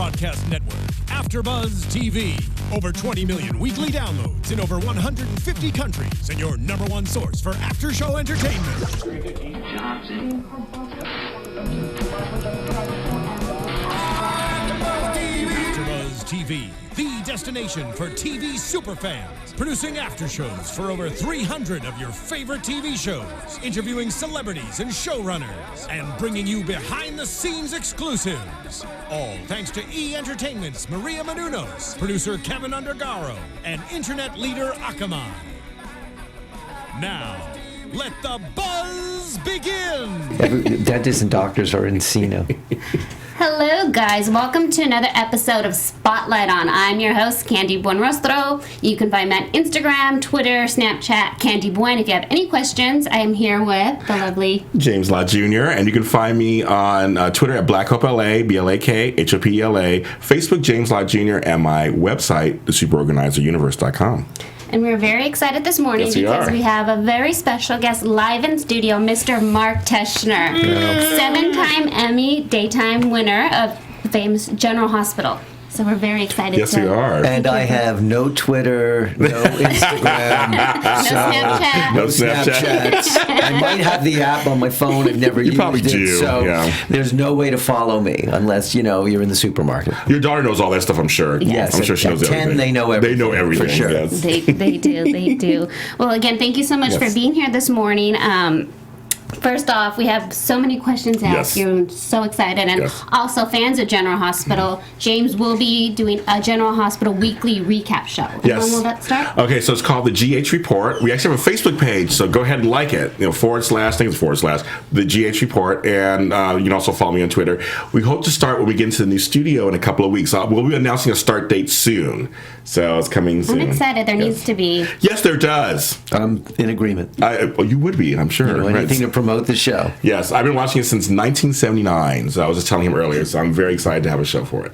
broadcast network, AFTERBUZZ TV. Over 20 million weekly downloads in over 150 countries, and your number one source for after-show entertainment. AFTERBUZZ TV, the destination for TV superfans. Producing aftershows for over 300 of your favorite TV shows, interviewing celebrities and showrunners, and bringing you behind-the-scenes exclusives. All thanks to E! Entertainment's Maria Menounos, producer Kevin Undergaro, and internet leader Akamai. Now, let the buzz begin! Dentists and doctors are Encino. Hello, guys. Welcome to another episode of Spotlight On. I'm your host, Candy Buenrosto. You can find me on Instagram, Twitter, Snapchat, Candy Buen. If you have any questions, I am here with the lovely James Lott Jr. And you can find me on Twitter at BlackHopeLA, BLAKHOPELA, Facebook James Lott Jr., and my website, thesuperorganizeruniverse.com. And we're very excited this morning because we have a very special guest live in studio, Mr. Mark Teschner, 7-time Emmy Daytime winner of the famous General Hospital. So we're very excited. Yes, we are. And I have no Twitter, no Instagram, no Snapchat. I might have the app on my phone. I've never used probably it. do, So yeah. there's no way to follow me unless, you're in the supermarket. Your daughter knows all that stuff, I'm sure. Yes. I'm sure she knows At 10, everything. they know everything. They know everything, for sure. Yes. They do. Well, again, thank you so much for being here this morning. First off, we have so many questions to ask you. I'm so excited. And also, fans of General Hospital, James will be doing a General Hospital weekly recap show. And when will that start? Okay, so it's called the GH Report. We actually have a Facebook page, so go ahead and like it. / the GH Report. And you can also follow me on Twitter. We hope to start when we get into the new studio in a couple of weeks. We'll be announcing a start date soon. So it's coming soon. I'm excited. There needs to be. Yes, there does. I'm in agreement. You would be, I'm sure. Anything to promote the show. Yes, I've been watching it since 1979, so I was just telling him earlier, so I'm very excited to have a show for it.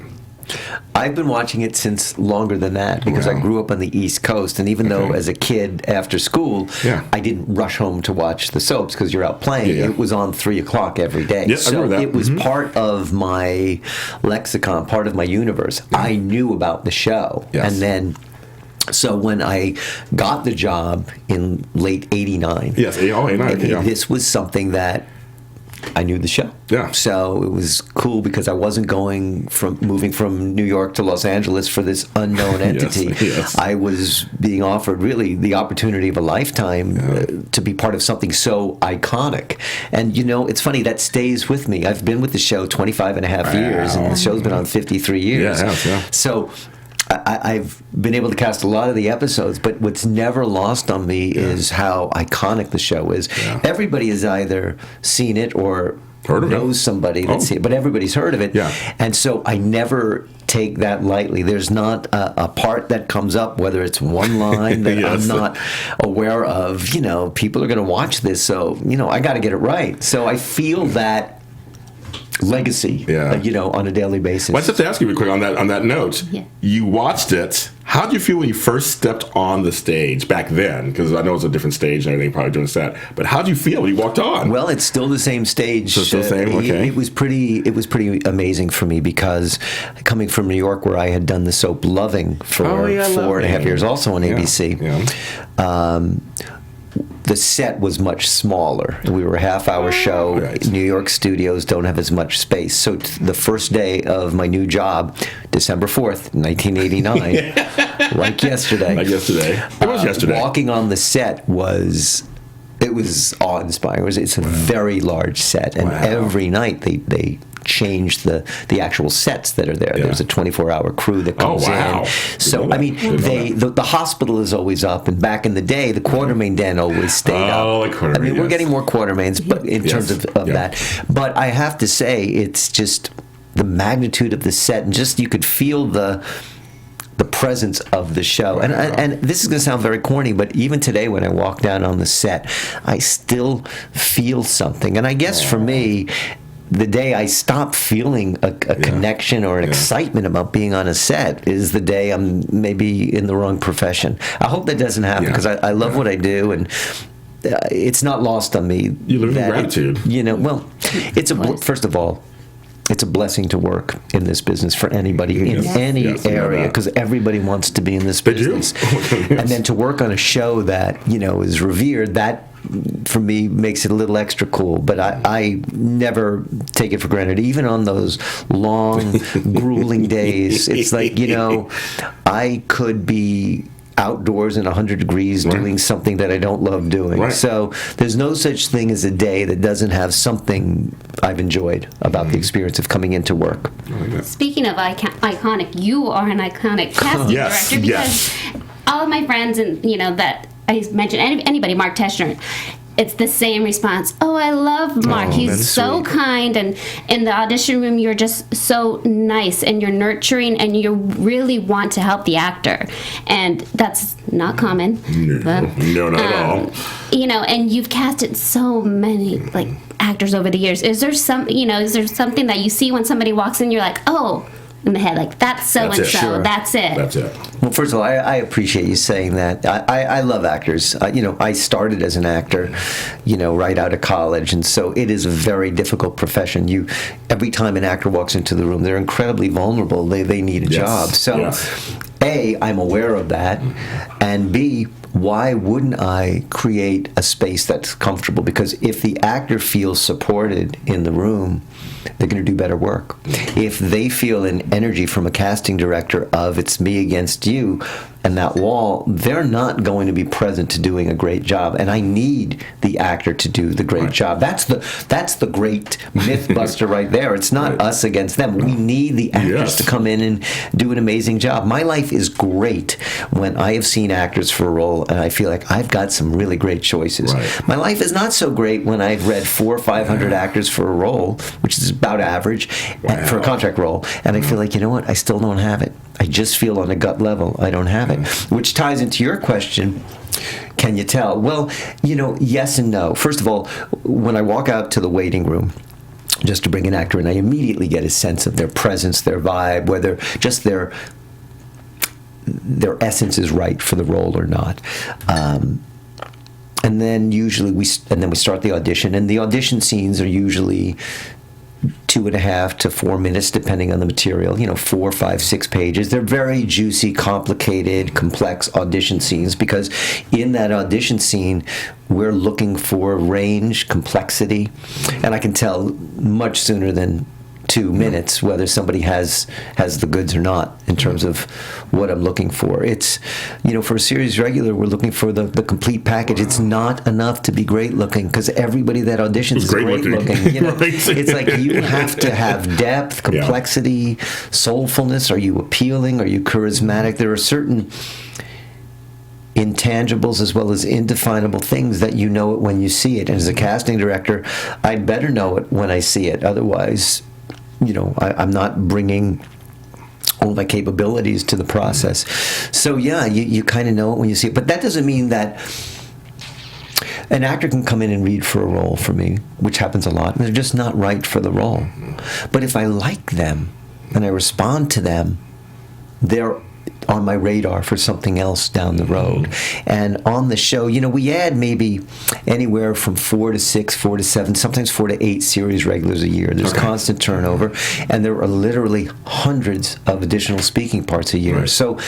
I've been watching it since longer than that because I grew up on the East Coast, and even though as a kid after school, I didn't rush home to watch the soaps because you're out playing. It was on 3 o'clock every day. Yes, so I remember that. It was part of my lexicon, part of my universe. I knew about the show. And then so when I got the job in late 89, 89, this was something that I knew the show. Yeah. So it was cool because I wasn't moving from New York to Los Angeles for this unknown entity. I was being offered really the opportunity of a lifetime to be part of something so iconic. And it's funny, that stays with me. I've been with the show 25 and a half years, and the show's been on 53 years. So I've been able to cast a lot of the episodes, but what's never lost on me is how iconic the show is. Everybody has either seen it or knows somebody that's seen it, but everybody's heard of it. And so I never take that lightly. There's not a part that comes up, whether it's one line that I'm not aware of. People are going to watch this, so, I got to get it right. So I feel that legacy, on a daily basis. Well, I just have to ask you real quick on that note. You watched it. How did you feel when you first stepped on the stage back then? Because I know it's a different stage and everything, probably doing set. But how did you feel when you walked on? Well, it's still the same stage. Still the same. Okay. It was pretty amazing for me because coming from New York, where I had done the soap Loving for 4.5 years, also on ABC. The set was much smaller. We were a half-hour show. New York studios don't have as much space. So the first day of my new job, December 4th, 1989, like yesterday. It was yesterday. Walking on the set was awe-inspiring. It's a very large set, and every night they change the actual sets that are there. There's a 24-hour crew that comes in. So the hospital is always up, and back in the day, the Quartermain Den always stayed up. We're getting more Quartermains, but in terms of that. But I have to say, it's just the magnitude of the set, and just you could feel the presence of the show. And this is going to sound very corny, but even today when I walk down on the set, I still feel something. And I guess for me, the day I stop feeling a connection or an excitement about being on a set is the day I'm maybe in the wrong profession. I hope that doesn't happen because I love what I do, and it's not lost on me. You live in gratitude. Well, it's first of all, it's a blessing to work in this business for anybody in any area, because everybody wants to be in this business. And then to work on a show that, is revered, that for me makes it a little extra cool. But I never take it for granted. Even on those long, grueling days, it's like, I could be outdoors in 100 degrees doing something that I don't love doing. So there's no such thing as a day that doesn't have something I've enjoyed about the experience of coming into work. Speaking of iconic, you are an iconic casting director, because all of my friends and that I mentioned, anybody, Mark Teschner, it's the same response. Oh, I love Mark. He's so sweet. Kind, and in the audition room, you're just so nice, and you're nurturing, and you really want to help the actor, and that's not common. No, not at all. And you've casted so many actors over the years. Is there something that you see when somebody walks in, you're like, oh, in the head, that's so and so. That's it. That's it. Well, first of all, I appreciate you saying that. I love actors. I started as an actor, right out of college, and so it is a very difficult profession. Every time an actor walks into the room, they're incredibly vulnerable. They need a job. So, A, I'm aware of that, and B, why wouldn't I create a space that's comfortable? Because if the actor feels supported in the room, they're going to do better work. If they feel an energy from a casting director of it's me against you and that wall, they're not going to be present to doing a great job. And I need the actor to do the great job. That's the great myth buster right there. It's not us against them. We need the actors to come in and do an amazing job. My life is great when I have seen actors for a role and I feel like I've got some really great choices. My life is not so great when I've read 400 or 500 actors for a role, which is about average for a contract role, and I feel like, what, I still don't have it. I just feel on a gut level I don't have it, which ties into your question. Can you tell? Well, yes and no. First of all, when I walk out to the waiting room just to bring an actor in, I immediately get a sense of their presence, their vibe, whether just their essence is right for the role or not. And then usually we start the audition, and the audition scenes are usually 2.5 to 4 minutes, depending on the material. 4, 5, 6 pages. They're very juicy, complicated, complex audition scenes, because in that audition scene, we're looking for range, complexity, and I can tell much sooner than 2 minutes whether somebody has the goods or not in terms of what I'm looking for. It's, for a series regular, we're looking for the complete package. It's not enough to be great looking, because everybody that auditions is great looking. It's like you have to have depth, complexity, soulfulness. Are you appealing? Are you charismatic? There are certain intangibles as well as indefinable things that you know it when you see it. And as a casting director, I'd better know it when I see it. Otherwise, I'm not bringing all my capabilities to the process. So you kind of know it when you see it. But that doesn't mean that an actor can come in and read for a role for me, which happens a lot, and they're just not right for the role. But if I like them and I respond to them, they're on my radar for something else down the road. And on the show, we add maybe anywhere from 4 to 6, 4 to 7, sometimes 4 to 8 series regulars a year. There's constant turnover, and there are literally hundreds of additional speaking parts a year. So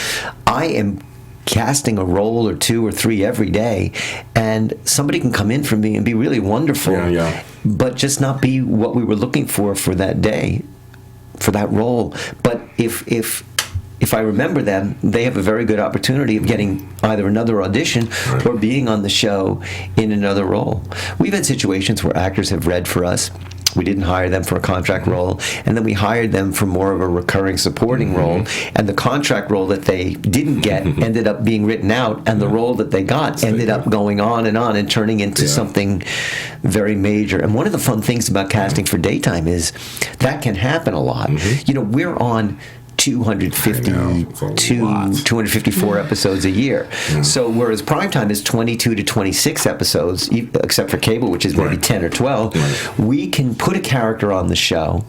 I am casting a role or 2 or 3 every day, and somebody can come in for me and be really wonderful, but just not be what we were looking for that day, for that role. But if I remember them, they have a very good opportunity of getting either another audition or being on the show in another role. We've had situations where actors have read for us. We didn't hire them for a contract role, and then we hired them for more of a recurring supporting role, and the contract role that they didn't get ended up being written out, and the role that they got ended up going on and turning into something very major. And one of the fun things about casting for daytime is that can happen a lot. We're on 254 episodes a year. So whereas primetime is 22 to 26 episodes, except for cable, which is maybe 10 or 12, we can put a character on the show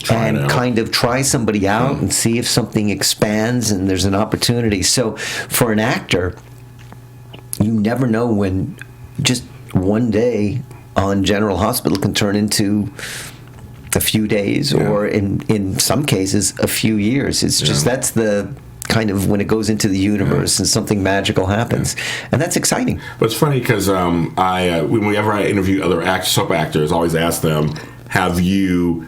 and kind of try somebody out and see if something expands and there's an opportunity. So for an actor, you never know when just one day on General Hospital can turn into a few days, or in some cases a few years. It's just that's the kind of when it goes into the universe and something magical happens, and that's exciting. But it's funny because whenever I interview other soap actors, I always ask them, "Have you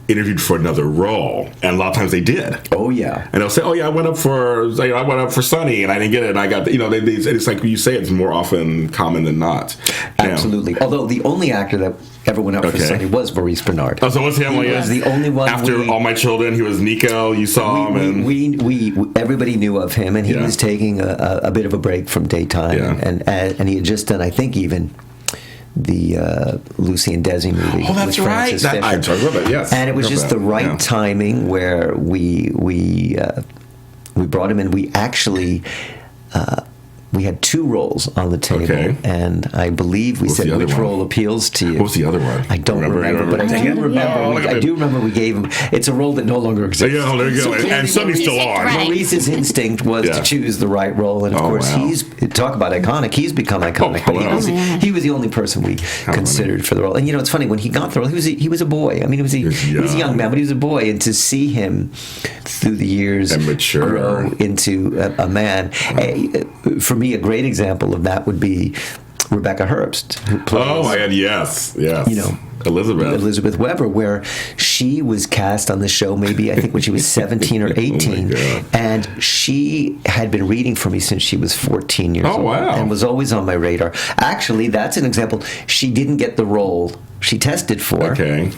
interviewed for another role?" And a lot of times they did. Oh yeah. And they'll say, "Oh yeah, I went up for Sunny and I didn't get it." And I got it's like you say, it's more often common than not. Absolutely. Although the only actor that ever went up for Sunny was Maurice Bernard. Oh, so what's him? He was the only one. After All My Children, he was Nico. You saw him, and everybody knew of him, and he was taking a bit of a break from daytime, and he had just done, I think, even the Lucy and Desi movie. Oh, that's right. I remember it. Yes, and it was just the right timing where we brought him in. We actually. We had 2 roles on the table, and I believe we said, which role appeals to you? What was the other one? I don't remember, but I do remember. I do remember we gave him. It's a role that no longer exists. Yeah, there you go. And Sunny's still on. Maurice's instinct was to choose the right role, and of course, he's talk about iconic. He's become iconic. But he was the only person we considered for the role. And it's funny, when he got the role, he was a boy. I mean, he was a young man, but he was a boy, and to see him through the years and mature, grow into a man. For me, a great example of that would be Rebecca Herbst, who plays, oh my God, yes, Elizabeth Weber, where she was cast on the show maybe, I think, when she was 17 or 18, and she had been reading for me since she was 14 years old, and was always on my radar. Actually, that's an example. She didn't get the role she tested for. Okay.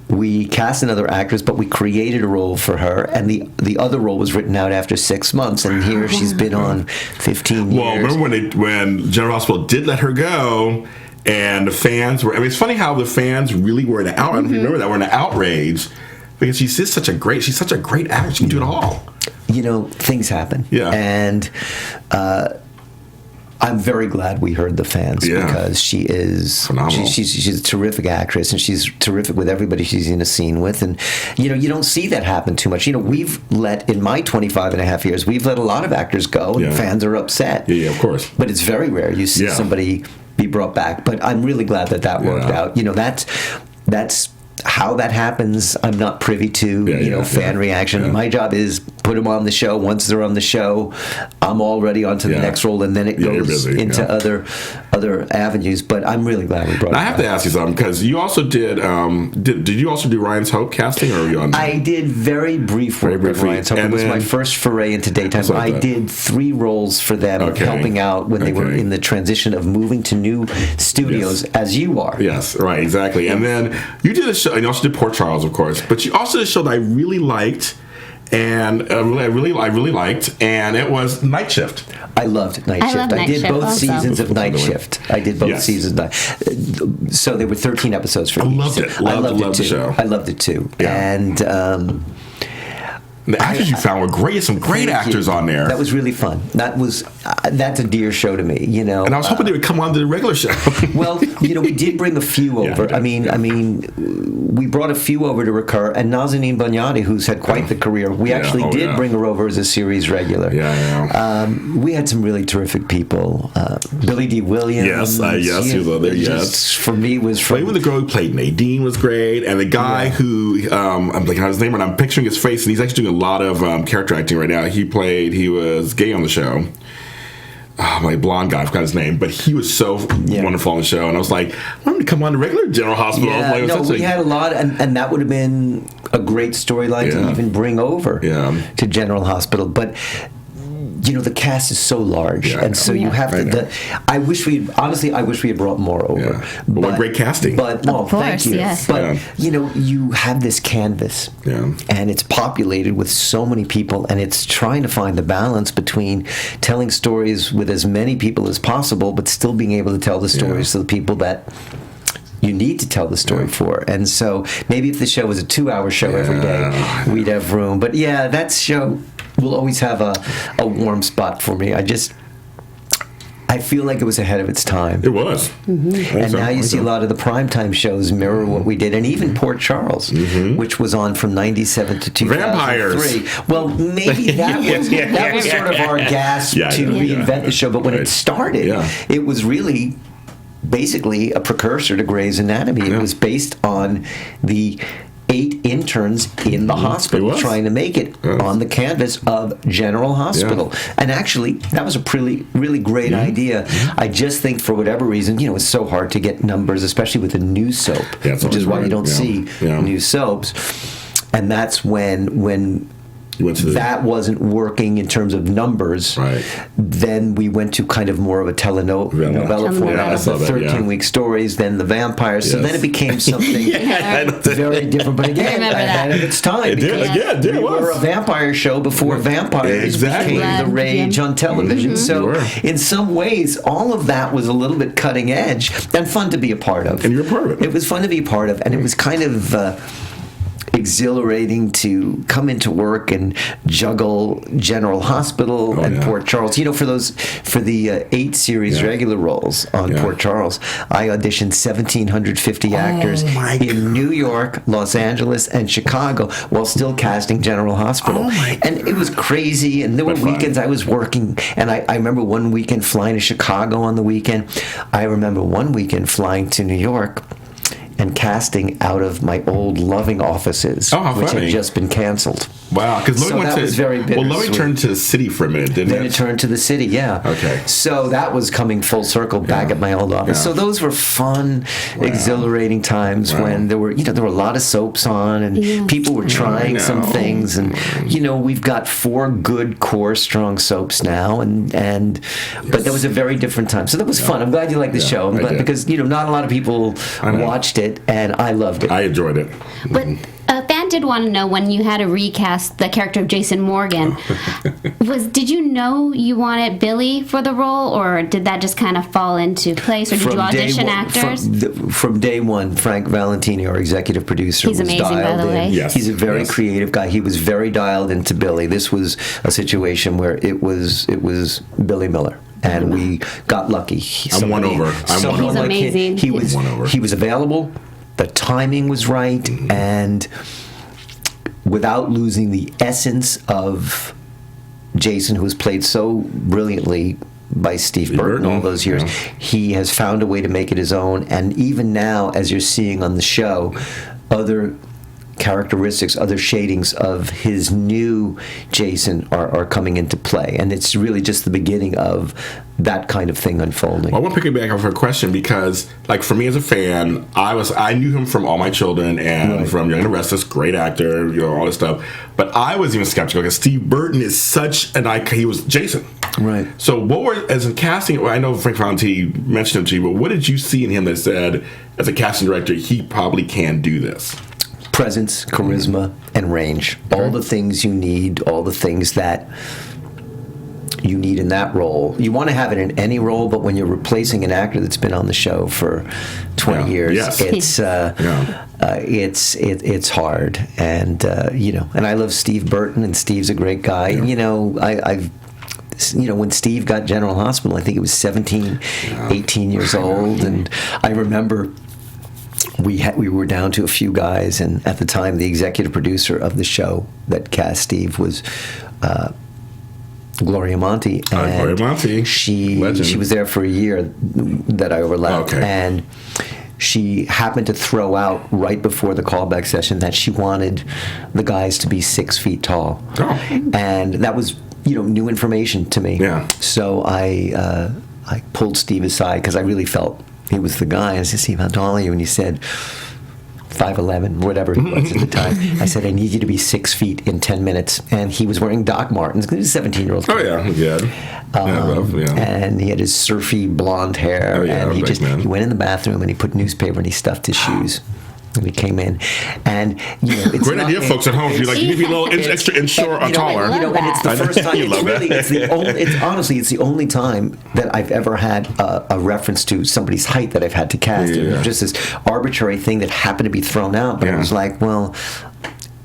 We cast another actress, but we created a role for her, and the other role was written out after 6 months, and here she's been on 15 years. Well, remember when General Hospital did let her go, and the fans were, I mean, it's funny how the fans really were in an outrage. Remember that, were in an outrage, because she's such a great actress. She can do it all. Things happen. Yeah. And I'm very glad we heard the fans, because she is phenomenal. She's a terrific actress, and she's terrific with everybody she's in a scene with. And you don't see that happen too much. We've let, in my 25 and a half years, we've let a lot of actors go, and fans are upset. Yeah, of course. But it's very rare you see somebody be brought back. But I'm really glad that worked out. That's how that happens. I'm not privy to fan reaction. My job is put them on the show. Once they're on the show, I'm already on to the next role, and then it goes into other avenues. But I'm really glad we brought it. I have to ask you something, because you also did you also do Ryan's Hope casting, or were you on? I did very brief work with Ryan's Hope. It was my first foray into daytime. I did 3 roles for them, helping out when they were in the transition of moving to new studios, as you are. Yes, right, exactly. And then you did a show, and you also did Port Charles, of course, but you also did a show that I really liked, and I really liked, and it was Night Shift. I loved Night Shift. I did both seasons of Night Shift. I did both seasons. So there were 13 episodes for each. I loved the show. I loved it too. Yeah. And the actors you found were great. Some great actors on there. That was really fun. That's a dear show to me, And I was hoping they would come on to the regular show. Well, we did bring a few over. I We brought a few over to recur, and Nazanin Banyadi, who's had quite the career, we actually did bring her over as a series regular. We had some really terrific people. Billy D. Williams. Yes, he was on there. Yes, for me was from. Even the girl who played Nadine was great, and the guy who I'm blanking on his name, and I'm picturing his face, and he's actually doing a lot of character acting right now. He was gay on the show. My blonde guy, I forgot his name, but he was so wonderful on the show, and I was like, I want him to come on the regular General Hospital. We had a lot, and that would have been a great storyline to even bring over to General Hospital. But the cast is so large, and so you have to. I wish we had brought more over. What great casting! But of course, thank you. Yes. But you have this canvas, and it's populated with so many people, and it's trying to find the balance between telling stories with as many people as possible, but still being able to tell the stories to the people that you need to tell the story for. And so maybe if the show was a 2-hour show every day, we'd have room. But that show will always have a warm spot for me. I feel like it was ahead of its time. It was. Mm-hmm. And now you see a lot of the primetime shows mirror what we did. And even Port Charles, which was on from 97 to 2003. Vampires. Well, maybe that was sort of our gasp to reinvent the show. But when it started, it was really basically a precursor to Grey's Anatomy. It was based on the 8 interns in the hospital trying to make it on the canvas of General Hospital. And actually, that was a really great idea. I just think for whatever reason, it's so hard to get numbers, especially with a new soap, which is why you don't see new soaps. And that's when that wasn't working in terms of numbers. Right. Then we went to kind of more of a telenovela format, the 13-week stories, then the vampires. So then it became something very different. But again, ahead of its time. We were a vampire show before vampires became the rage on television. So in some ways, all of that was a little bit cutting edge and fun to be a part of. And you're a part of it. It was fun to be a part of, and it was kind of exhilarating to come into work and juggle General Hospital and Port Charles. For the 8 series regular roles on Port Charles, I auditioned 1,750 actors in New York, Los Angeles, and Chicago while still casting General Hospital. And it was crazy, and there were weekends I was working, and I remember one weekend flying to Chicago on the weekend. I remember one weekend flying to New York and casting out of my old Loving offices, which had just been canceled. Wow, because Loving was very bittersweet. Well, Loving turned to the city for a minute, didn't it? Then it turned to the city, Okay. So that was coming full circle back at my old office. So those were fun, exhilarating times when there were a lot of soaps on, and people were trying some things, and we've got 4 good core strong soaps now, but that was a very different time. So that was fun. I'm glad you liked the show. I'm glad, because not a lot of people watched it, and I loved it. I enjoyed it. But a fan did want to know, when you had to recast the character of Jason Morgan, did you know you wanted Billy for the role, or did that just kind of fall into place, or did you audition actors? From day one, Frank Valentini, our executive producer, was amazing, dialed by the way. in. Yes. He's a very creative guy. He was very dialed into Billy. This was a situation where it was Billy Miller. And we got lucky. He's amazing. He was available. The timing was right, and without losing the essence of Jason, who was played so brilliantly by Steve Burton all those years, he has found a way to make it his own. And even now, as you're seeing on the show, other characteristics, other shadings of his new Jason are coming into play, and it's really just the beginning of that kind of thing unfolding. Well, I want to pick it back up for a question, because, for me as a fan, I knew him from All My Children and from Young and the Restless, great actor, all this stuff. But I was even skeptical, because Steve Burton is such an icon. He was Jason. Right. So as a casting, I know Frank Valentini mentioned him to you, but what did you see in him that said, as a casting director, he probably can do this? Presence, charisma, and range. All the things you need, all the things that you need in that role. You want to have it in any role, but when you're replacing an actor that's been on the show for 20 years, it's hard. And and I love Steve Burton, and Steve's a great guy. I've when Steve got General Hospital, I think he was 17, 18 years old, and I remember we were down to a few guys, and at the time the executive producer of the show that cast Steve was Gloria Monty, and Gloria Monty, she was there for a year that I overlapped, and she happened to throw out right before the callback session that she wanted the guys to be 6 feet tall, and that was new information to me. So I pulled Steve aside, because I really felt he was the guy. I said, "Steve, how tall are you?" And he said, 5'11", whatever he was at the time. I said, "I need you to be 6 feet in 10 minutes." And he was wearing Doc Martens. He was a 17-year-old. Oh, yeah, good. And he had his surfy blonde hair. And he went in the bathroom, and he put newspaper, and he stuffed his shoes. And he came in, and it's great idea, folks at home. If you like, maybe a little extra inshore or taller. And it's the first time. It's the only time that I've ever had a reference to somebody's height that I've had to cast. It was just this arbitrary thing that happened to be thrown out. But it was like, well,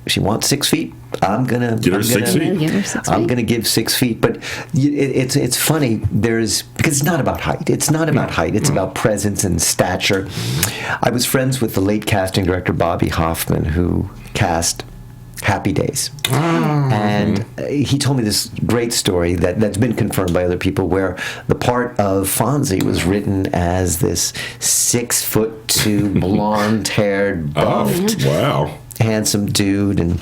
she wants 6 feet. I'm gonna give her 6 feet. I'm gonna give 6 feet. But it's funny. Because it's not about height. It's not about height. It's about presence and stature. I was friends with the late casting director Bobby Hoffman, who cast Happy Days. And he told me this great story that's been confirmed by other people, where the part of Fonzie was written as this 6'2", blonde-haired, buffed, handsome dude. And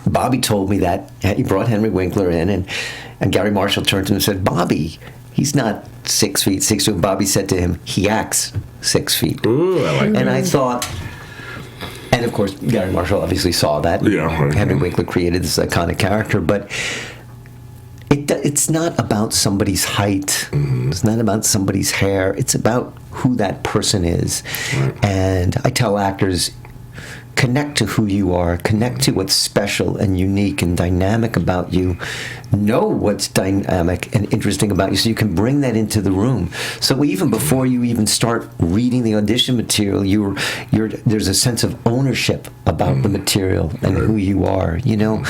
Bobby told me that he brought Henry Winkler in, and Gary Marshall turned to him and said, "Bobby, he's not 6 feet 6'2". And Bobby said to him, "He acts 6 feet." Ooh, I like that. And I thought. And of course, Gary Marshall obviously saw that. Henry Winkler created this iconic character, but it's not about somebody's height. It's not about somebody's hair. It's about who that person is. And I tell actors, connect to who you are. Connect to what's special and unique and dynamic about you. Know what's dynamic and interesting about you, so you can bring that into the room. So even before you even start reading the audition material, there's a sense of ownership about the material and who you are. You know,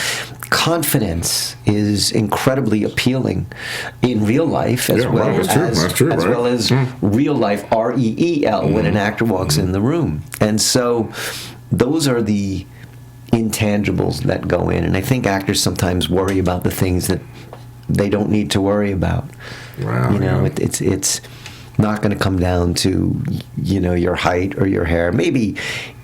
confidence is incredibly appealing in real life as well as real life, REEL, when an actor walks in the room. And so those are the intangibles that go in, and I think actors sometimes worry about the things that they don't need to worry about. It's not going to come down to your height or your hair, maybe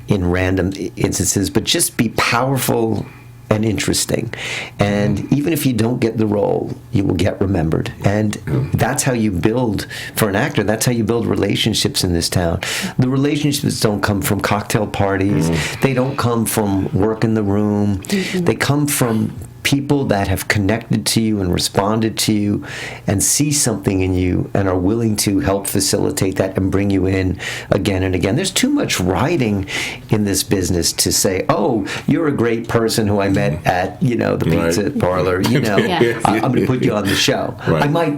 in random instances, but just be powerful and interesting. And even if you don't get the role, you will get remembered. And that's how you build, for an actor, that's how you build relationships in this town. The relationships don't come from cocktail parties. They don't come from work in the room. They come from people that have connected to you and responded to you and see something in you and are willing to help facilitate that and bring you in again and again. There's too much writing in this business to say, "Oh, you're a great person who I met at, the pizza parlor, I'm going to put you on the show." I might,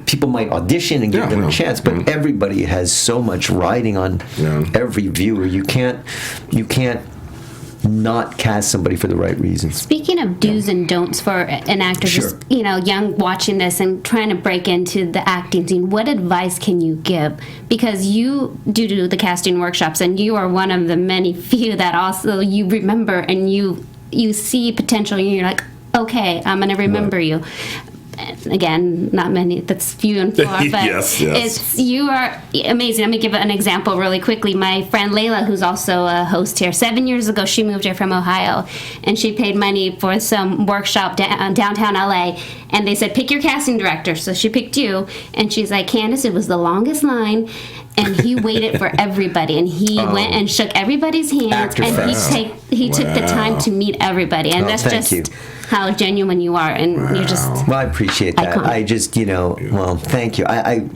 people might audition and give them a chance, but everybody has so much riding on every viewer. You can't not cast somebody for the right reasons. Speaking of do's and don'ts for an actor, just young, watching this and trying to break into the acting scene, what advice can you give? Because you do the casting workshops, and you are one of the many few that also you remember and you see potential, and you're like, okay, I'm going to remember you. Again, not many, that's few and far, but you are amazing. Let me give an example really quickly. My friend Layla, who's also a host here, 7 years ago, she moved here from Ohio, and she paid money for some workshop downtown LA, and they said, pick your casting director. So she picked you, and she's like, Candice, it was the longest line, and he waited for everybody, and he went and shook everybody's hands, and he took the time to meet everybody, and that's just how genuine you are, and you're just well, I appreciate that. Iconic. I just, well, thank you. I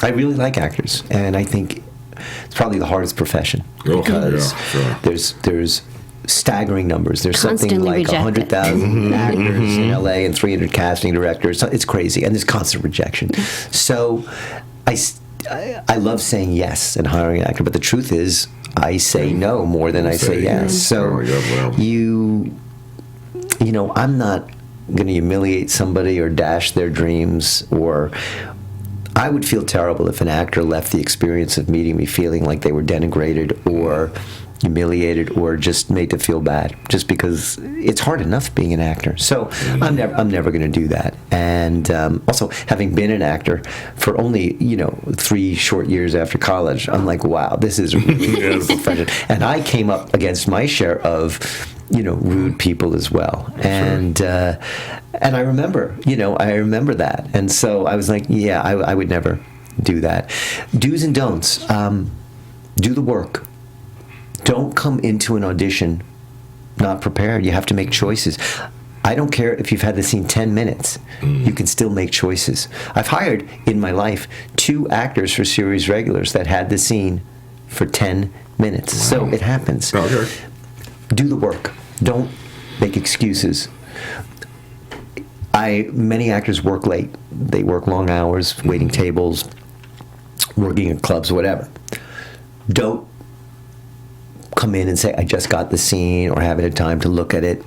really like actors, and I think it's probably the hardest profession because there's staggering numbers. There's something like 100,000 actors in LA and 300 casting directors. It's crazy, and there's constant rejection. So I love saying yes and hiring an actor, but the truth is I say no more than I say yes. So I'm not going to humiliate somebody or dash their dreams, or I would feel terrible if an actor left the experience of meeting me feeling like they were denigrated or humiliated or just made to feel bad, just because it's hard enough being an actor. So I'm never going to do that. And also, having been an actor for only 3 short years after college, I'm like, wow, this is really professional. And I came up against my share of rude people as well, and I remember that, and so I was like, I would never do that. Do's and don'ts: do the work. Don't come into an audition not prepared. You have to make choices. I don't care if you've had the scene 10 minutes. You can still make choices. I've hired in my life 2 actors for series regulars that had the scene for 10 minutes. Wow. So it happens. Okay. Do the work. Don't make excuses. Many actors work late. They work long hours, waiting tables, working in clubs, whatever. Don't come in and say, I just got the scene, or haven't had time to look at it.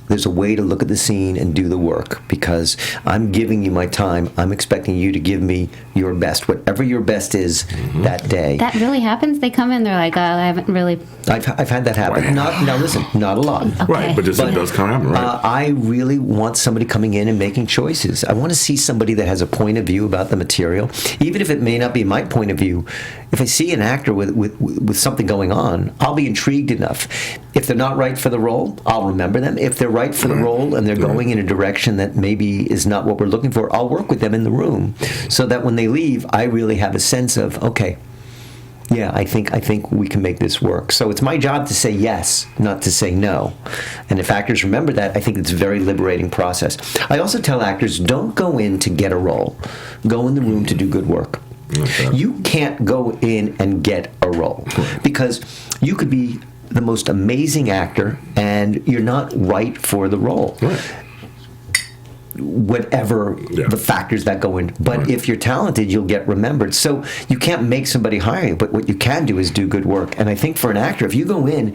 there's a way to look at the scene and do the work, because I'm giving you my time. I'm expecting you to give me your best, whatever your best is that day. That really happens? They come in, they're like, I haven't really... I've had that happen. Wow. Now listen, not a lot. Okay. Right, but it does come happen, right? I really want somebody coming in and making choices. I want to see somebody that has a point of view about the material, even if it may not be my point of view. If I see an actor with something going on, I'll be intrigued enough. If they're not right for the role, I'll remember them. If they're right for the role and they're going in a direction that maybe is not what we're looking for, I'll work with them in the room, so that when they leave, I really have a sense of, okay, yeah, I think we can make this work. So it's my job to say yes, not to say no. And if actors remember that, I think it's a very liberating process. I also tell actors, don't go in to get a role. Go in the room to do good work. Okay. You can't go in and get a role, because you could be the most amazing actor and you're not right for the role. Right. Whatever the factors that go in. But if you're talented, you'll get remembered. So you can't make somebody hire you, but what you can do is do good work. And I think for an actor, if you go in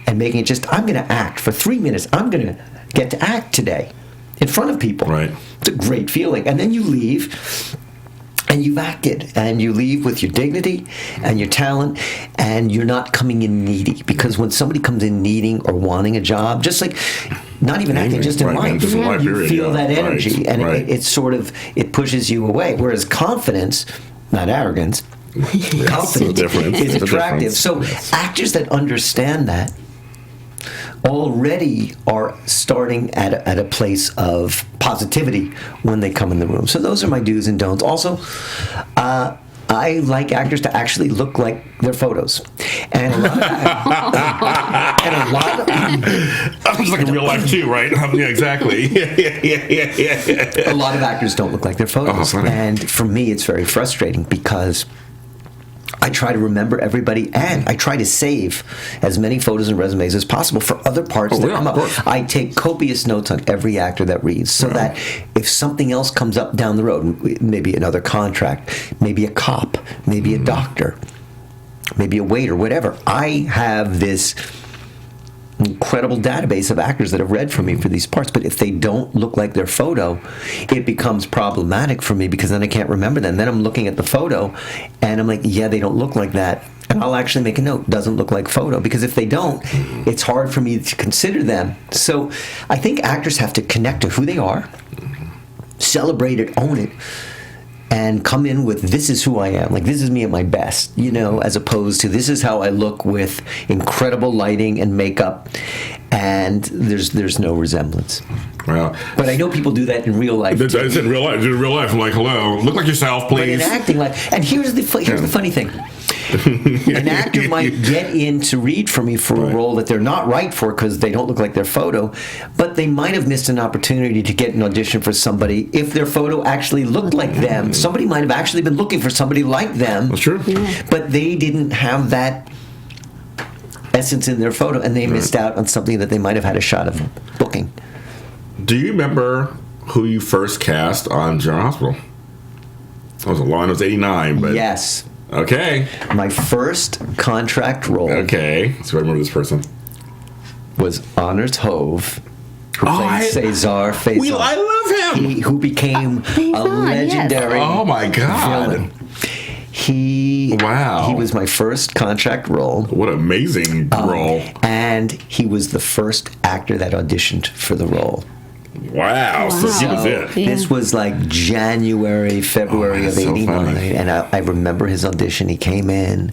and making it just, I'm going to act for 3 minutes, I'm going to get to act today in front of people. Right. It's a great feeling. And then you leave, and you've acted, and you leave with your dignity and your talent, and you're not coming in needy. Because when somebody comes in needing or wanting a job, just like, not even acting, just in life, just in life, you feel that energy, and right. it sort of, it pushes you away. Whereas confidence, not arrogance, confidence is attractive. So actors that understand that already are starting at a place of positivity when they come in the room. So those are my do's and don'ts. Also, I like actors to actually look like their photos, and a lot of It's like in real life too, right? Yeah, exactly. A lot of actors don't look like their photos, and for me, it's very frustrating, because I try to remember everybody, and I try to save as many photos and resumes as possible for other parts that come up. I take copious notes on every actor that reads, so that if something else comes up down the road, maybe another contract, maybe a cop, maybe a doctor, maybe a waiter, whatever, I have this incredible database of actors that have read for me for these parts. But if they don't look like their photo, it becomes problematic for me, because then I can't remember them. Then I'm looking at the photo and I'm like, yeah, they don't look like that. And I'll actually make a note, doesn't look like photo, because if they don't, it's hard for me to consider them. So I think actors have to connect to who they are, celebrate it, own it, and come in with, this is who I am, like this is me at my best, as opposed to, this is how I look with incredible lighting and makeup, and there's no resemblance. Well, but I know people do that in real life. It's in real life. In real life, I'm like, hello, look like yourself, please. But in acting, and here's the funny thing. An actor might get in to read for me for a role that they're not right for because they don't look like their photo, but they might have missed an opportunity to get an audition for somebody if their photo actually looked like them. Somebody might have actually been looking for somebody like them. That's true. But they didn't have that essence in their photo, and they missed out on something that they might have had a shot of booking. Do you remember who you first cast on General Hospital? It was 89, but... Yes. Okay. My first contract role. Okay. So I remember this person. Was Honors Hove, who played Cesar Faison. I love him. Who became a legendary Oh my God. villain. He was my first contract role. What an amazing role. And he was the first actor that auditioned for the role. Wow. So he was it. Yeah. This was like January, February of 89. And I remember his audition. He came in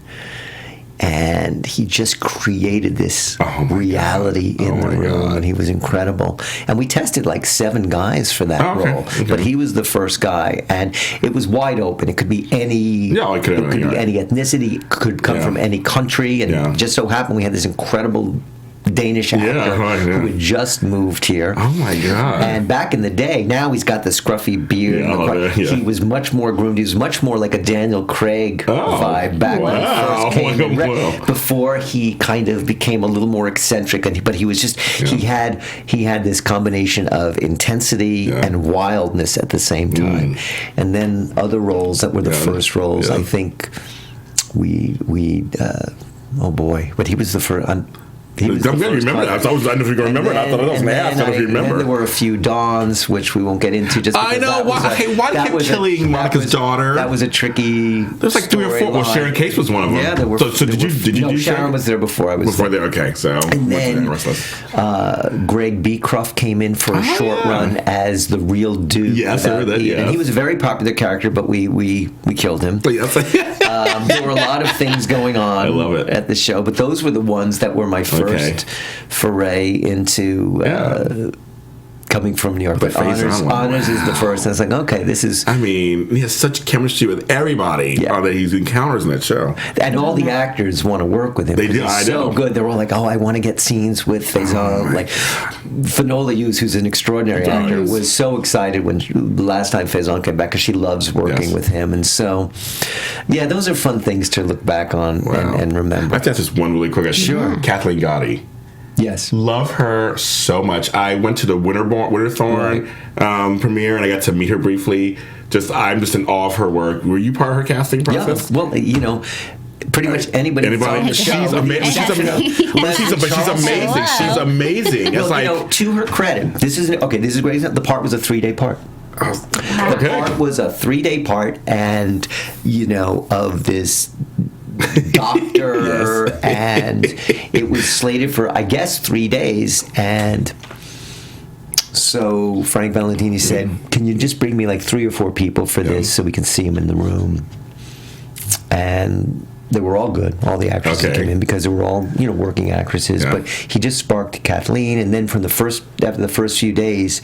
and he just created this reality in the room. And he was incredible. And we tested like 7 guys for that role. Okay. But he was the first guy. And it was wide open. It could be any, it could be any ethnicity. It could come from any country. And just so happened we had this incredible Danish actor who had just moved here. Oh my God. And back in the day, now he's got the scruffy beard. He was much more groomed. He was much more like a Daniel Craig vibe back when he first came in. Before he kind of became a little more eccentric, but he was just he had this combination of intensity and wildness at the same time. And then other roles that were the first roles, I think we oh boy, but he was the first. I'm glad you remember that. I was wondering if you're going to remember it. I thought I was going to ask if you remember. There were a few Dawns, which we won't get into. Just I know. Why did he killing Monica's daughter? That was a tricky. There's like 3 or 4. Well, Sharon Case was one of them. Yeah, there were. So did you do Sharon was there before I was. Before there, okay. So and then Greg Beecroft came in for a short run as the real dude. Yes, I heard that. And he was a very popular character, but we killed him. Yes. There were a lot of things going on. I love it. At the show, but those were the ones that were my first foray into coming from New York. But Honors is the first. I was like, okay, this is. I mean, he has such chemistry with everybody that he encounters in that show, and all the actors want to work with him. They do. He's so good. They're all like, oh, I want to get scenes with Faison. Like Finola Hughes, who's an extraordinary actor, was so excited when the last time Faison came back because she loves working with him, and so those are fun things to look back on and remember. I have to ask just one really quick. Sure, Kathleen Gotti. Yes. Love her so much. I went to the Winterthorn premiere, and I got to meet her briefly. I'm just in awe of her work. Were you part of her casting process? Yeah. Well, pretty much anybody. She's amazing. She's amazing. She's amazing. It's like, to her credit, this is a great example. The part was a 3-day part. The part was a 3-day part, and of this doctor, and it was slated for, I guess, 3 days, and so Frank Valentini said, can you just bring me like 3 or 4 people for this so we can see them in the room? And they were all good, all the actresses that came in, because they were all working actresses, but he just sparked Kathleen, and then after the first few days,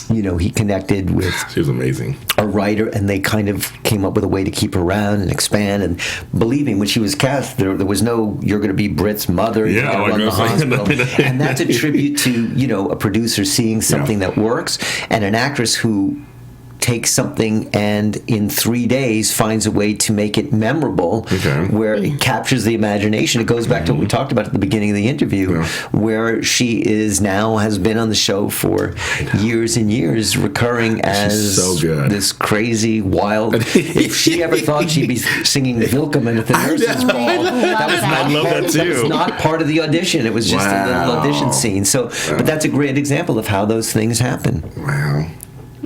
he connected with. She was amazing. A writer, and they kind of came up with a way to keep her around and expand. And believing when she was cast, there was no "you're going to be Britt's mother." You're going to run the hospital, and that's a tribute to a producer seeing something that works, and an actress who takes something and in 3 days finds a way to make it memorable, where it captures the imagination. It goes back to what we talked about at the beginning of the interview, where she has been on the show for years and years, recurring as this crazy, wild. If she ever thought she'd be singing Wilkeman at the nurses' ball, I love that too. That was not part of the audition. It was just a little audition scene. So, but that's a great example of how those things happen. Wow.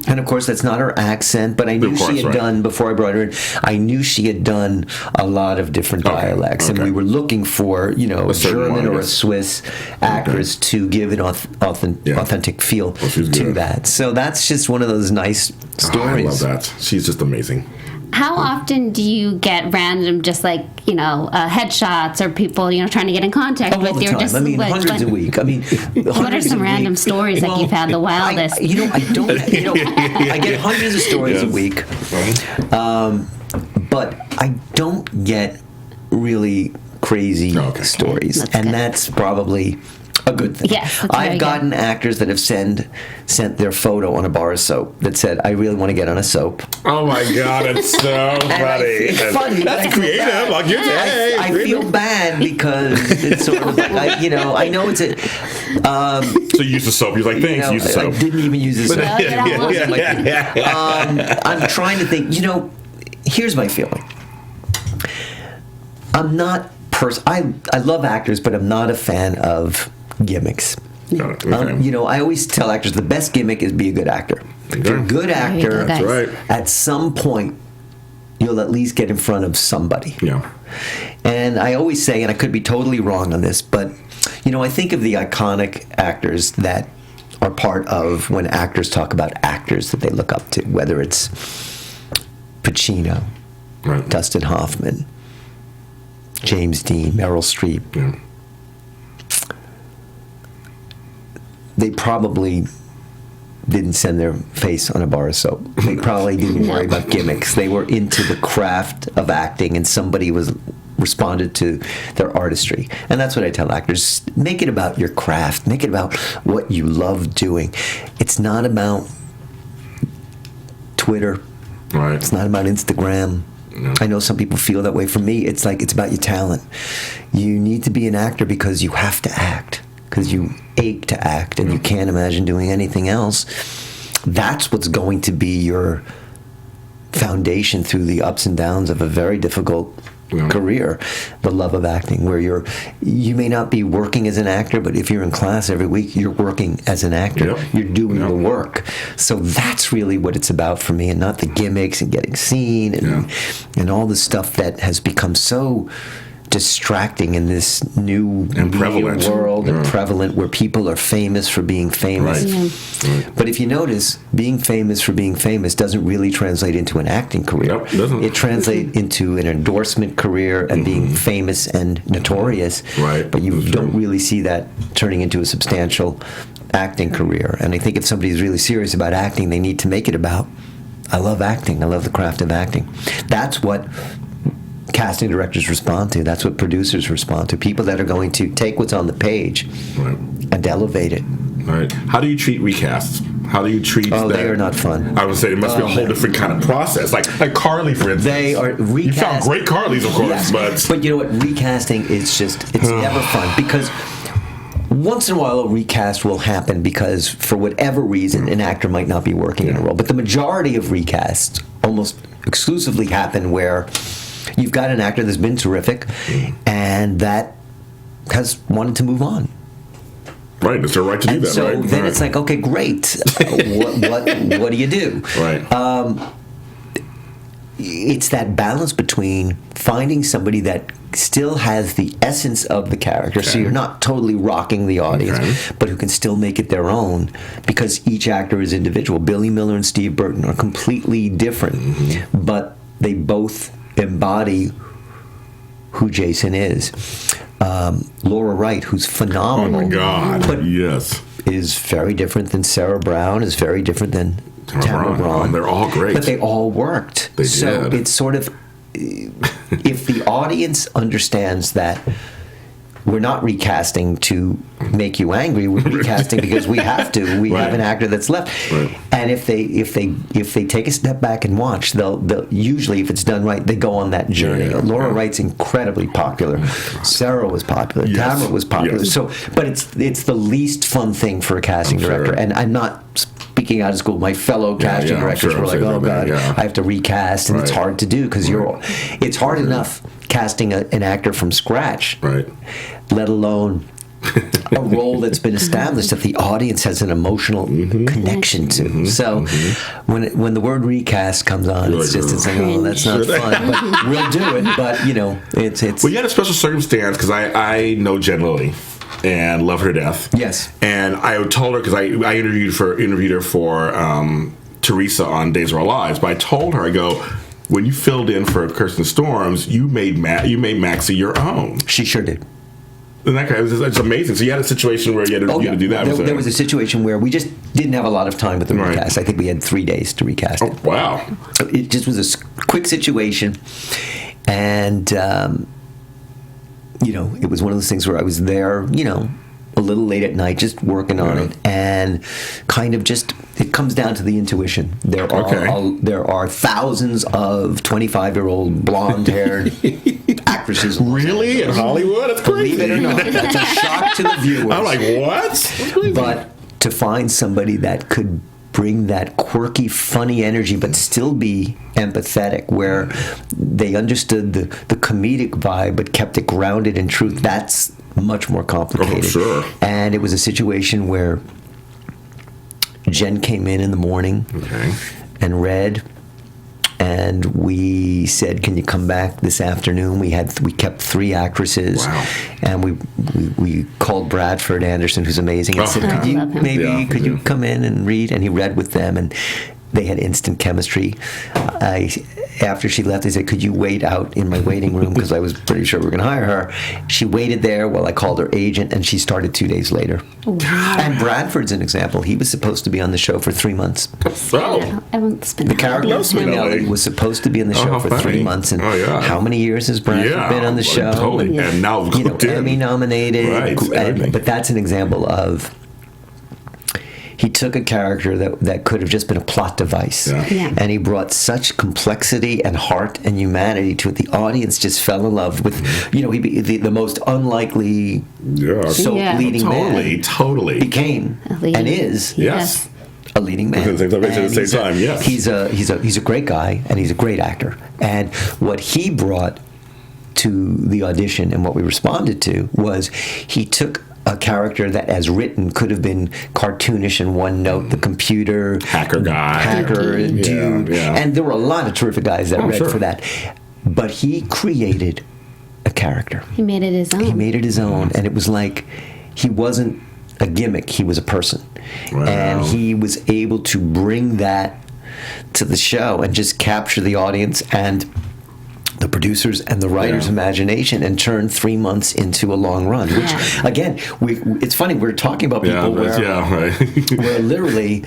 And of course, that's not her accent, but I knew she had done, before I brought her in, I knew she had done a lot of different dialects. And we were looking for, a German or a Swiss actress to give an authentic feel to that. So that's just one of those nice stories. I love that. She's just amazing. How often do you get random, just headshots or people, trying to get in contact with you? Just hundreds a week. What are some random stories that you've had the wildest? I get hundreds of stories a week, but I don't get really crazy stories, that's probably a good thing. Yes, I've gotten actors that have sent their photo on a bar of soap that said, I really want to get on a soap. Oh my God, it's so funny. It's funny. That's creative. I feel bad because it's sort of like, I know it's a... so you use the soap. You're like, thanks, use the soap. I didn't even use the soap. I'm trying to think, here's my feeling. I'm not... I love actors, but I'm not a fan of gimmicks. I always tell actors the best gimmick is be a good actor. If you're a good actor, that's right. At some point, you'll at least get in front of somebody. Yeah. And I always say, and I could be totally wrong on this, but I think of the iconic actors that are part of when actors talk about actors that they look up to, whether it's Pacino, Dustin Hoffman, James Dean, Meryl Streep. Yeah. They probably didn't send their face on a bar of soap. They probably didn't worry about gimmicks. They were into the craft of acting, and somebody responded to their artistry. And that's what I tell actors. Make it about your craft. Make it about what you love doing. It's not about Twitter. Right. It's not about Instagram. No. I know some people feel that way. For me, it's about your talent. You need to be an actor because you have to act, because you ache to act, and you can't imagine doing anything else. That's what's going to be your foundation through the ups and downs of a very difficult career, the love of acting, where you may not be working as an actor, but if you're in class every week, you're working as an actor. You're doing the work. So that's really what it's about for me, and not the gimmicks and getting seen and all the stuff that has become so distracting in this new and prevalent world and prevalent, where people are famous for being famous. But if you notice, being famous for being famous doesn't really translate into an acting career. It translates into an endorsement career and being famous and notorious. But you don't really see that turning into a substantial acting career. And I think if somebody's really serious about acting, they need to make it about, I love acting, I love the craft of acting. That's what casting directors respond to. That's what producers respond to. People that are going to take what's on the page and elevate it. How do you treat recasts? How do you treat that? They are not fun. I would say it must be a whole different kind of process. Like Carly, for instance. They are You found great Carlys, of course, but you know what? Recasting is just, it's never fun, because once in a while a recast will happen because for whatever reason an actor might not be working in a role. But the majority of recasts almost exclusively happen where you've got an actor that's been terrific and that has wanted to move on. It's their right to do that, so then it's like, okay, great. What do you do? It's that balance between finding somebody that still has the essence of the character, so you're not totally rocking the audience, but who can still make it their own, because each actor is individual. Billy Miller and Steve Burton are completely different, but they both embody who Jason is. Laura Wright, who's phenomenal. Oh my God! Yes, is very different than Sarah Brown. Is very different than Tamara Braun. They're all great, but they all worked. So it's sort of, if the audience understands that we're not recasting to make you angry, we're recasting because we have to. We have an actor that's left, and if they take a step back and watch, they'll usually, if it's done right, they go on that journey. Laura Wright's incredibly popular. Sarah was popular. Tamara was popular. So, but it's the least fun thing for a casting director, and I'm not speaking out of school. My fellow casting directors were like, "Oh God, I have to recast," and it's hard to do because it's hard enough casting an actor from scratch, let alone a role that's been established that the audience has an emotional connection to. So when the word recast comes on, it's like, oh, that's not fun, but we'll do it. But it's well, you had a special circumstance, because I know Jen Lilly and love her to death. Yes. And I told her, because I interviewed her for Teresa on Days of Our Lives, but I told her, I go, when you filled in for Kirsten Storms, you made Maxie your own. She sure did. And it's amazing. So you had a situation where you had to do that. There was a situation where we just didn't have a lot of time with the recast. I think we had 3 days to recast it. Oh, wow. So it just was a quick situation. And, it was one of those things where I was there, a little late at night, just working on it, and kind of just, it comes down to the intuition. There are thousands of 25-year-old blonde-haired actresses. Really? In Hollywood? That's crazy. Believe it or not, that's a shock to the viewers. I'm like, what? But to find somebody that could bring that quirky, funny energy, but still be empathetic, where they understood the comedic vibe, but kept it grounded in truth, that's much more complicated. Oh, sure. And it was a situation where Jen came in the morning and read, and we said, "Can you come back this afternoon?" We kept 3 actresses, and we called Bradford Anderson, who's amazing, and said, "Could you come in and read?" And he read with them, and they had instant chemistry. After she left, I said, "Could you wait out in my waiting room?" Because I was pretty sure we were going to hire her. She waited there while I called her agent, and she started 2 days later. And Bradford's an example. He was supposed to be on the show for 3 months. The character was supposed to be on the show for 3 months. And how many years has Bradford been on the show? Totally. And now Emmy nominated. But that's an example of, he took a character that could have just been a plot device, and he brought such complexity and heart and humanity to it. The audience just fell in love with, the most unlikely leading man. Totally. Became and is a leading man. At the same time, yes. He's a great guy, and he's a great actor. And what he brought to the audition and what we responded to was he took a character that, as written, could have been cartoonish in one note. The computer hacker guy, dude, and there were a lot of terrific guys that read for that. But he created a character. He made it his own. And it was like he wasn't a gimmick; he was a person, and he was able to bring that to the show and just capture the audience and the producers and the writers' imagination and turn 3 months into a long run. Which, again, it's funny, we're talking about people where literally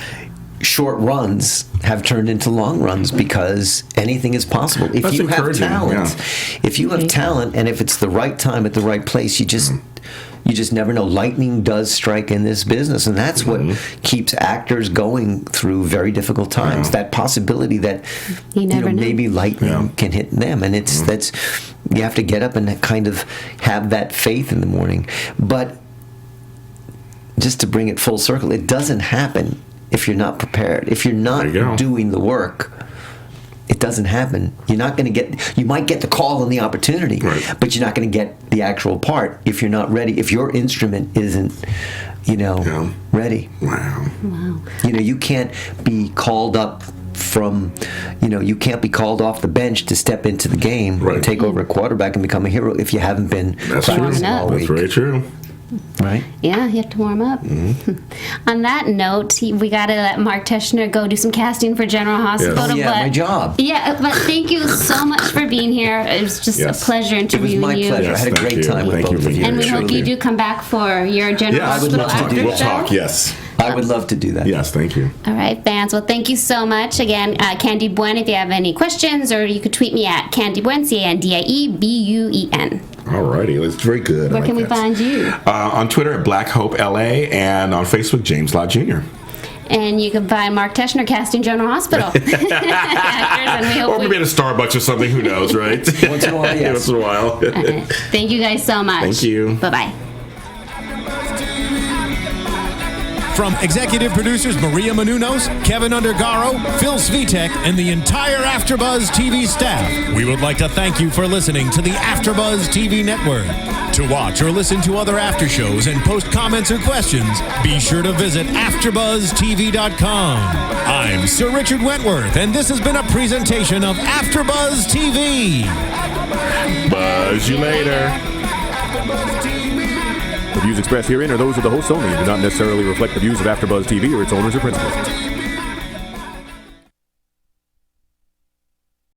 short runs have turned into long runs because anything is possible. If you have talent, and if it's the right time at the right place, you just never know. Lightning does strike in this business, and that's what keeps actors going through very difficult times. That possibility that maybe lightning can hit them, and that's you have to get up and kind of have that faith in the morning. But just to bring it full circle, it doesn't happen if you're not prepared. If you're not doing the work, it doesn't happen. You're not going to get. You might get the call and the opportunity, but you're not going to get the actual part if you're not ready. If your instrument isn't, ready. Wow. You can't be called up from, you can't be called off the bench to step into the game and take over a quarterback and become a hero if you haven't been practicing all week. That's very true. Right? Yeah, you have to warm up. On that note, we got to let Mark Teschner go do some casting for General Hospital. Yes. My job. Yeah, but thank you so much for being here. It was just a pleasure interviewing you. It was my pleasure. I had a great time with both of you. And we hope you do come back for your General Hospital after show. We'll talk, yes. I would love to do that. Yes, thank you. All right, fans. Well, thank you so much. Again, Candy Buen, if you have any questions, or you could tweet me at Candy Buen, CandiBuen. All righty. That's very good. Where can we find you? On Twitter at Black Hope LA, and on Facebook, James Lott Jr. And you can find Mark Teschner casting General Hospital. Or maybe at a Starbucks or something. Who knows, right? Once in a while, yes. Once in a while. Thank you guys so much. Thank you. Bye-bye. From executive producers Maria Menounos, Kevin Undergaro, Phil Svitek, and the entire AfterBuzz TV staff, we would like to thank you for listening to the AfterBuzz TV network. To watch or listen to other after shows and post comments or questions, be sure to visit AfterBuzzTV.com. I'm Sir Richard Wentworth, and this has been a presentation of AfterBuzz TV. Buzz you later. The views expressed herein are those of the hosts only and do not necessarily reflect the views of AfterBuzz TV or its owners or principals.